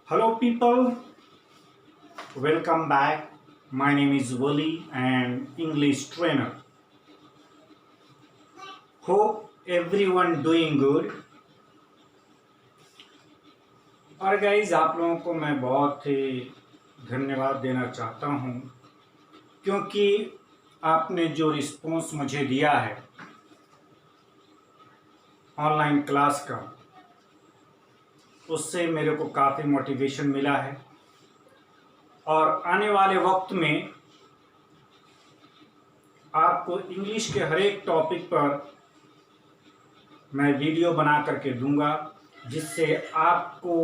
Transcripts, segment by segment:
Hello, people. Welcome back. My name is Wali, and English trainer. Hope everyone doing good. और guys आप लोगों को मैं बहुत ही धन्यवाद देना चाहता हूँ क्योंकि आपने जो रिस्पॉन्स मुझे दिया है ऑनलाइन क्लास का उससे मेरे को काफ़ी मोटिवेशन मिला है और आने वाले वक्त में आपको इंग्लिश के हर एक टॉपिक पर मैं वीडियो बना करके दूंगा जिससे आपको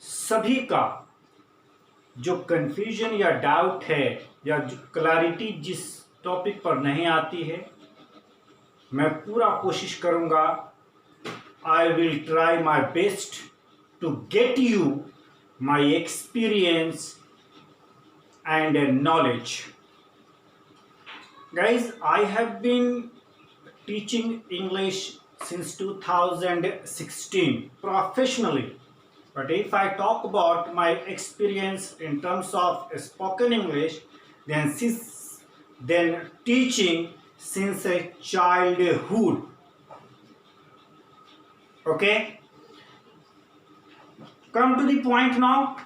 सभी का जो कन्फ्यूजन या डाउट है या जो क्लैरिटी जिस टॉपिक पर नहीं आती है मैं पूरा कोशिश करूंगा. I will try my best to get you my experience and knowledge. Guys, I have been teaching English since 2016 professionally. But if I talk about my experience in terms of spoken English, then teaching since a childhood. Okay, come to the point now.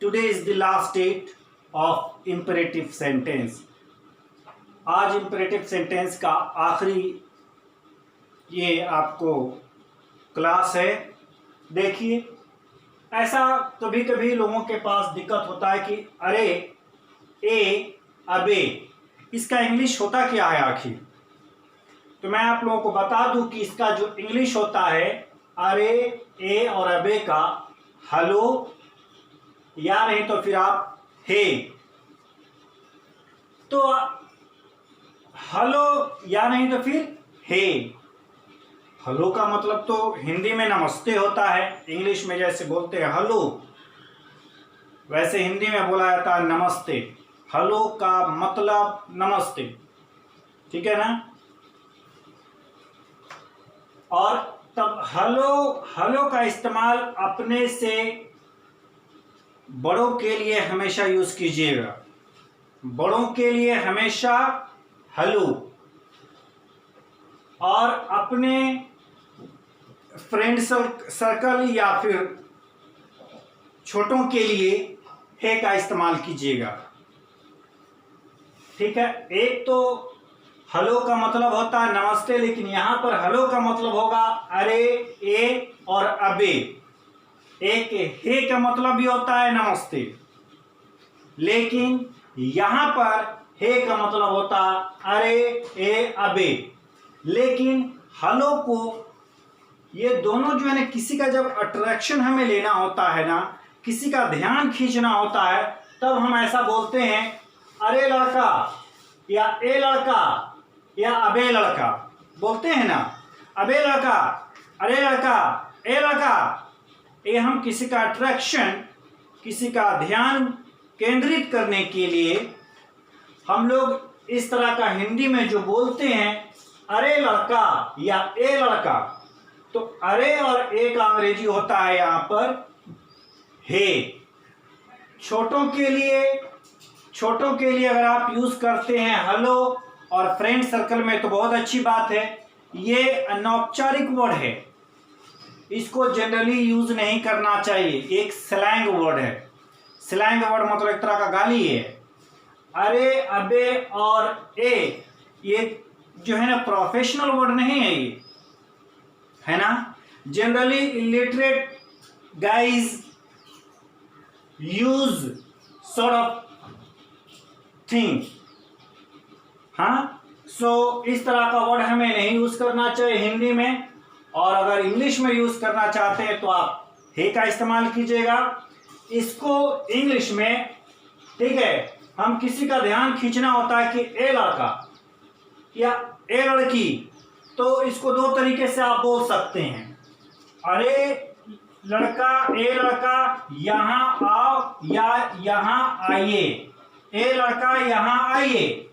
Today is the last date of imperative sentence. आज imperative sentence का आखिरी ये आपको class है. देखिए, ऐसा कभी कभी लोगों के पास दिक्कत होता है कि अरे ए अबे इसका इंग्लिश होता क्या है आखिर. तो मैं आप लोगों को बता दूं कि इसका जो इंग्लिश होता है अरे ए और अबे का हेलो या नहीं तो फिर आप हे. तो हेलो या नहीं तो फिर हे. हेलो का मतलब तो हिंदी में नमस्ते होता है. इंग्लिश में जैसे बोलते हैं हेलो वैसे हिंदी में बोला जाता है नमस्ते. हेलो का मतलब नमस्ते. ठीक है ना. और तब हेलो का इस्तेमाल अपने से बड़ों के लिए हमेशा यूज कीजिएगा. बड़ों के लिए हमेशा हेलो और अपने फ्रेंड सर्कल या फिर छोटों के लिए हे का इस्तेमाल कीजिएगा. ठीक है. एक तो हेलो का मतलब होता है नमस्ते, लेकिन यहां पर हेलो का मतलब होगा अरे ए और अबे. एक हे का मतलब भी होता है नमस्ते, लेकिन यहां पर हे का मतलब होता है अरे ए अबे. लेकिन हेलो को ये दोनों जो है ना, किसी का जब अट्रैक्शन हमें लेना होता है ना, किसी का ध्यान खींचना होता है, तब हम ऐसा बोलते हैं अरे लड़का या ए लड़का या अबे लड़का बोलते हैं ना. अबे लड़का, अरे लड़का, ए लड़का. ये हम किसी का अट्रैक्शन, किसी का ध्यान केंद्रित करने के लिए हम लोग इस तरह का हिंदी में जो बोलते हैं अरे लड़का या ए लड़का. तो अरे और ए का अंग्रेजी होता है यहां पर हे. छोटों के लिए अगर आप यूज करते हैं हेलो और फ्रेंड सर्कल में तो बहुत अच्छी बात है. ये अनौपचारिक वर्ड है, इसको जनरली यूज नहीं करना चाहिए. एक स्लैंग वर्ड है. स्लैंग वर्ड मतलब एक तरह का गाली है. अरे अबे और ए ये जो है ना प्रोफेशनल वर्ड नहीं है, ये है ना. Generally illiterate guys use sort of thing. हाँ, सो इस तरह का वर्ड हमें नहीं यूज करना चाहिए हिंदी में. और अगर इंग्लिश में यूज करना चाहते हैं तो आप हे का इस्तेमाल कीजिएगा. इसको इंग्लिश में, ठीक है, हम किसी का ध्यान खींचना होता है कि ए लड़का या ए लड़की, तो इसको दो तरीके से आप बोल सकते हैं. अरे लड़का, ए लड़का यहां आओ या यहां आइए. ए लड़का यहां आइए,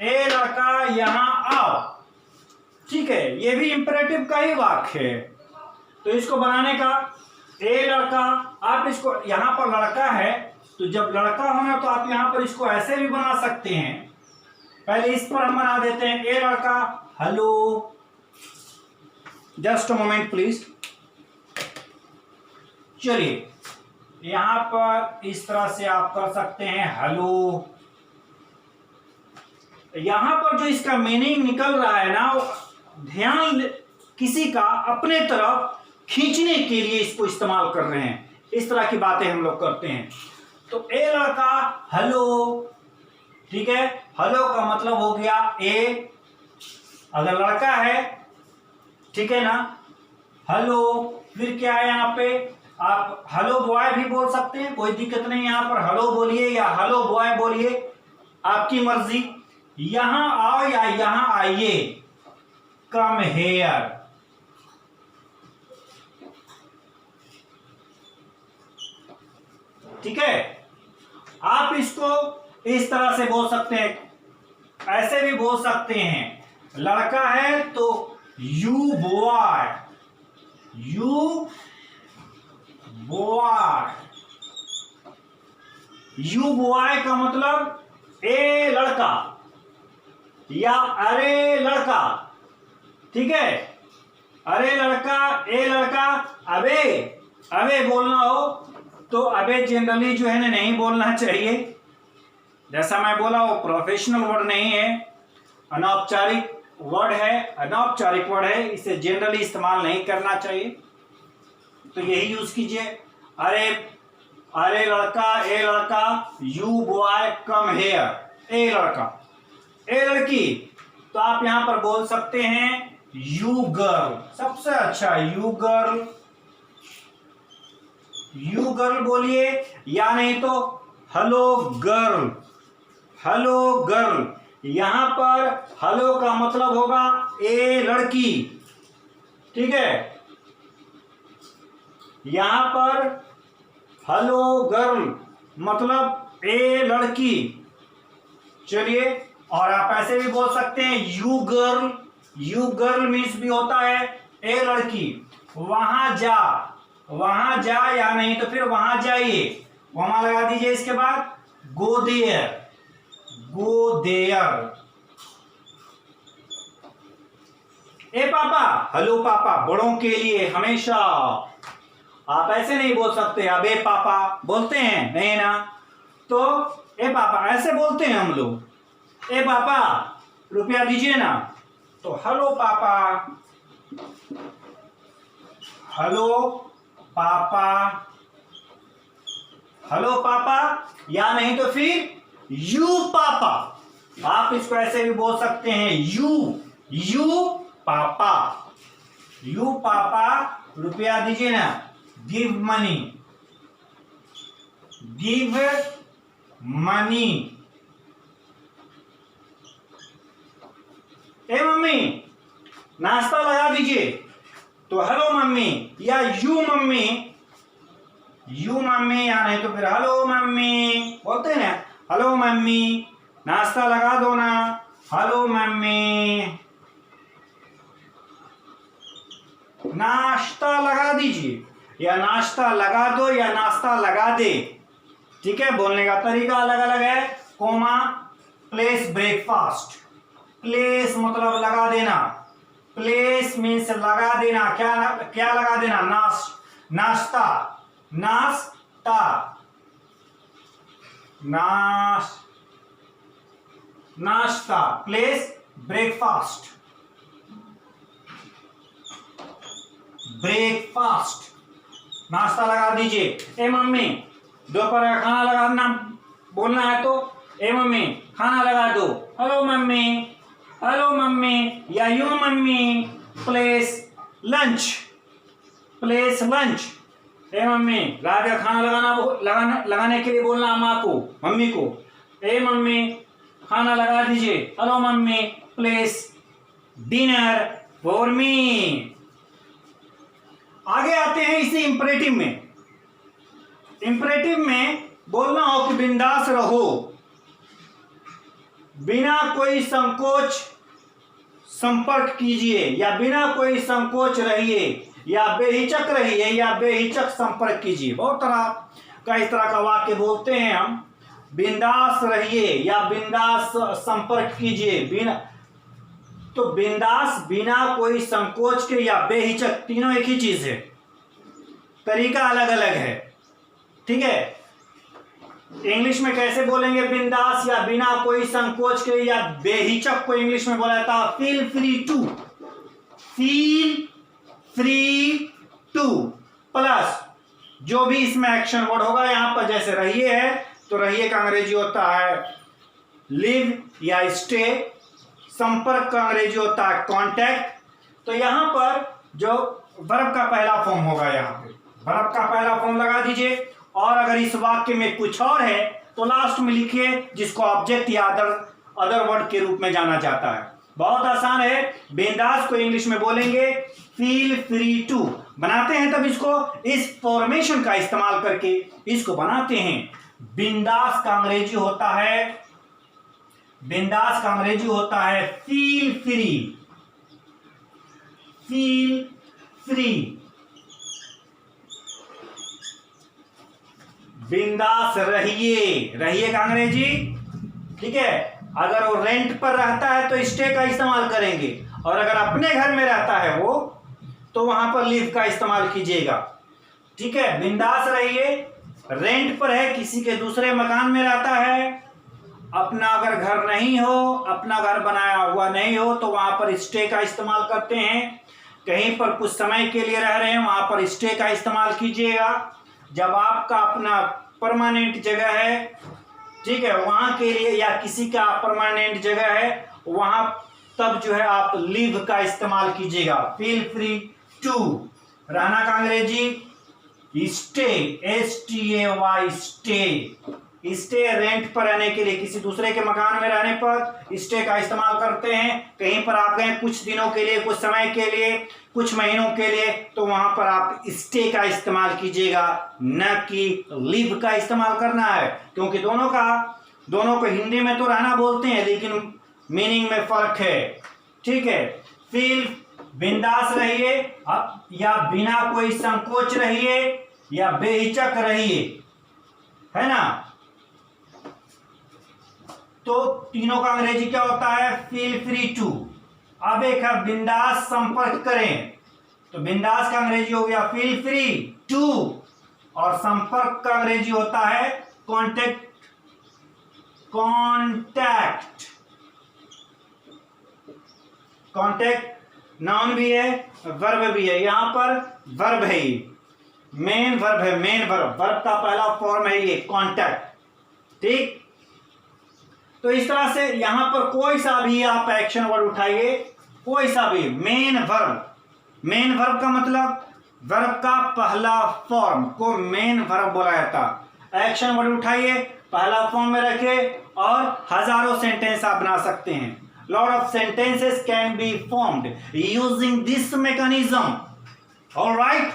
ए लड़का यहां आओ. ठीक है, ये भी इंपरेटिव का ही वाक्य है. तो इसको बनाने का, ए लड़का, आप इसको यहां पर लड़का है तो जब लड़का होना तो आप यहां पर इसको ऐसे भी बना सकते हैं। पहले इस पर हम बना देते हैं, ए लड़का hello, just a moment please. चलिए यहां पर इस तरह से आप कर सकते हैं हेलो। यहां पर जो इसका मीनिंग निकल रहा है ना, ध्यान किसी का अपने तरफ खींचने के लिए इसको इस्तेमाल कर रहे हैं। इस तरह की बातें हम लोग करते हैं। तो ए लड़का हेलो, ठीक है, हेलो का मतलब हो गया ए, अगर लड़का है, ठीक है ना, हेलो। फिर क्या है यहाँ पे, आप हेलो बॉय भी बोल सकते हैं, कोई दिक्कत नहीं, यहां पर हेलो बोलिए या हेलो बॉय बोलिए, आपकी मर्जी। यहां आओ या यहां आइए, कम हेयर, ठीक है। आप इसको इस तरह से बोल सकते हैं, ऐसे भी बोल सकते हैं। लड़का है तो you boy, you boy, you boy का मतलब ए लड़का या अरे लड़का, ठीक है। अरे लड़का, ए लड़का, अबे, अबे बोलना हो तो अबे जनरली जो है ना नहीं बोलना चाहिए। जैसा मैं बोला वो प्रोफेशनल वर्ड नहीं है, अनौपचारिक वर्ड है, अनौपचारिक वर्ड है, इसे जनरली इस्तेमाल नहीं करना चाहिए। तो यही यूज कीजिए, अरे, अरे लड़का, ए लड़का, यू बॉय कम हेयर, ए लड़का। ए लड़की तो आप यहां पर बोल सकते हैं यू गर्ल, सबसे अच्छा यू गर्ल, यू गर्ल बोलिए, या नहीं तो हेलो गर्ल, हेलो गर्ल। यहां पर हेलो का मतलब होगा ए लड़की, ठीक है। यहां पर हेलो गर्ल मतलब ए लड़की। चलिए, और आप ऐसे भी बोल सकते हैं you girl, you girl means भी होता है ए लड़की। वहां जा, वहां जा, या नहीं तो फिर वहां जाइए, वहां लगा दीजिए, इसके बाद गो देयर, गो देयर। ए पापा, हेलो पापा, बड़ों के लिए हमेशा आप ऐसे नहीं बोल सकते, अबे पापा बोलते हैं नहीं ना, तो ए पापा ऐसे बोलते हैं हम लोग, ए पापा रुपया दीजिए ना, तो हेलो पापा, हेलो पापा, हेलो पापा, या नहीं तो फिर यू पापा। आप इसको ऐसे भी बोल सकते हैं यू, यू पापा, यू पापा रुपया दीजिए ना, गिव मनी, गिव मनी। ए मम्मी नाश्ता लगा दीजिए, तो हेलो मम्मी या यू मम्मी, यू मम्मी, या नहीं तो फिर हेलो मम्मी बोलते हैं ना, हेलो मम्मी नाश्ता लगा दो ना, हेलो मम्मी नाश्ता लगा दीजिए, या नाश्ता लगा दो या नाश्ता लगा दे, ठीक है। बोलने का तरीका अलग अलग है। कोमा, प्लेस ब्रेकफास्ट, प्लेस मतलब लगा देना, प्लेस मीन्स लगा देना, क्या क्या लगा देना, नाश्ता, नाश्ता, नाश्ता, प्लेस ब्रेकफास्ट, ब्रेकफास्ट, नाश्ता लगा दीजिए। ए मम्मी दोपहर का खाना लगाना बोलना है तो ए मम्मी खाना लगा दो, हेलो मम्मी, हेलो मम्मी, या you mummy place lunch, place lunch. A mummy रात का खाना लगाने के लिए बोलना माँ को, मम्मी को, ए मम्मी खाना लगा दीजिए, hello mummy place dinner for me. आगे आते हैं इसी इंपरेटिव में। इंपरेटिव में बोलना हो कि बिंदास रहो, बिना कोई संकोच संपर्क कीजिए, या बिना कोई संकोच रहिए, या बेहिचक रहिए या बेहिचक संपर्क कीजिए। बहुत तरह का इस तरह का वाक्य बोलते हैं हम। बिंदास रहिए या बिंदास संपर्क कीजिए। बिना तो बिंदास बिना कोई संकोच के या बेहिचक, तीनों एक ही चीज है, तरीका अलग अलग है। ठीक है, इंग्लिश में कैसे बोलेंगे बिंदास या बिना कोई संकोच के या बेहिचक को इंग्लिश में बोला जाता है feel free to. Feel free to plus जो भी इसमें एक्शन वर्ड होगा, यहां पर जैसे रहिए है तो रहिए का अंग्रेजी होता है लिव या स्टे। संपर्क का अंग्रेजी होता है कांटेक्ट। तो यहां पर जो वर्ब का पहला फॉर्म होगा, यहां पे वर्ब का पहला फॉर्म लगा दीजिए। और अगर इस वाक्य में कुछ और है तो लास्ट में लिखिए जिसको ऑब्जेक्ट या अदर वर्ड के रूप में जाना जाता है। बहुत आसान है। बिंदास को इंग्लिश में बोलेंगे फील फ्री टू। बनाते हैं तब इसको इस फॉर्मेशन का इस्तेमाल करके इसको बनाते हैं। बिंदास का अंग्रेजी होता है, बिंदास का अंग्रेजी होता है फील फ्री। Feel free. बिंदास रहिए, रहिए का अंग्रेजी, ठीक है, अगर वो रेंट पर रहता है तो स्टे का इस्तेमाल करेंगे, और अगर अपने घर में रहता है वो तो वहां पर लिव का इस्तेमाल कीजिएगा। ठीक है, बिंदास रहिए, रेंट पर है, किसी के दूसरे मकान में रहता है, अपना अगर घर नहीं हो, अपना घर बनाया हुआ नहीं हो तो वहां पर स्टे का इस्तेमाल करते हैं। कहीं पर कुछ समय के लिए रह रहे हैं वहां पर स्टे का इस्तेमाल कीजिएगा। जब आपका अपना परमानेंट जगह है, ठीक है, वहां के लिए या किसी का परमानेंट जगह है वहां, तब जो है आप लिव का इस्तेमाल कीजिएगा। Feel free to. रहना का अंग्रेजी stay, STAY stay. Stay rent पर रहने के लिए, किसी दूसरे के मकान में रहने पर स्टे का इस्तेमाल करते हैं। कहीं पर आप गए कुछ दिनों के लिए, कुछ समय के लिए, कुछ महीनों के लिए, तो वहां पर आप स्टे का इस्तेमाल कीजिएगा, न कि लिव का इस्तेमाल करना है। क्योंकि दोनों को हिंदी में तो रहना बोलते हैं लेकिन मीनिंग में फर्क है। ठीक है, फील बिंदास रहिए या बिना कोई संकोच रहिए या बेहिचक रहिए, है ना। तो तीनों का अंग्रेजी क्या होता है? Feel free to. अब एक है बिंदास संपर्क करें, तो बिंदास का अंग्रेजी हो गया फील फ्री टू, और संपर्क का अंग्रेजी होता है कॉन्टेक्ट। कॉन्टैक्ट, कॉन्टैक्ट नाउन भी है, वर्ब भी है। यहां पर वर्ब है, मेन वर्ब है, मेन वर्ब, वर्ब का पहला फॉर्म है ये कॉन्टैक्ट। ठीक, तो इस तरह से यहां पर कोई सा भी आप एक्शन वर्ड उठाइए, कोई सा भी मेन वर्ब। मेन वर्ब का मतलब वर्ब का पहला फॉर्म को मेन वर्ब बोला जाता। एक्शन वर्ड उठाइए, पहला फॉर्म में रखिए और हजारों सेंटेंस आप बना सकते हैं। Lot of sentences can be formed using this mechanism. Alright,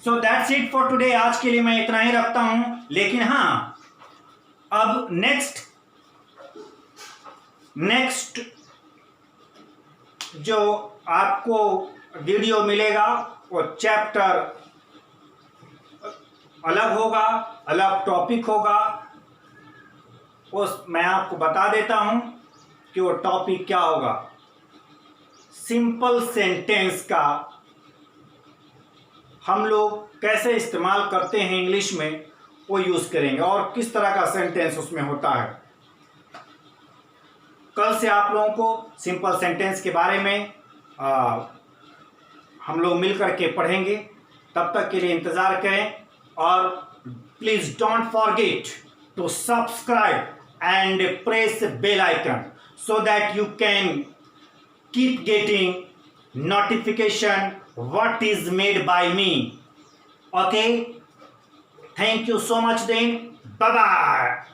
so that's it for today. आज के लिए मैं इतना ही रखता हूं, लेकिन हाँ, अब नेक्स्ट जो आपको वीडियो मिलेगा वो चैप्टर अलग होगा, अलग टॉपिक होगा। उस मैं आपको बता देता हूं कि वो टॉपिक क्या होगा। सिंपल सेंटेंस का हम लोग कैसे इस्तेमाल करते हैं इंग्लिश में, वो यूज करेंगे, और किस तरह का सेंटेंस उसमें होता है। कल से आप लोगों को सिंपल सेंटेंस के बारे में हम लोग मिलकर के पढ़ेंगे। तब तक के लिए इंतजार करें, और please don't forget to subscribe and press bell icon so that you can keep getting notification what is made by me. Okay, thank you so much then, bye bye.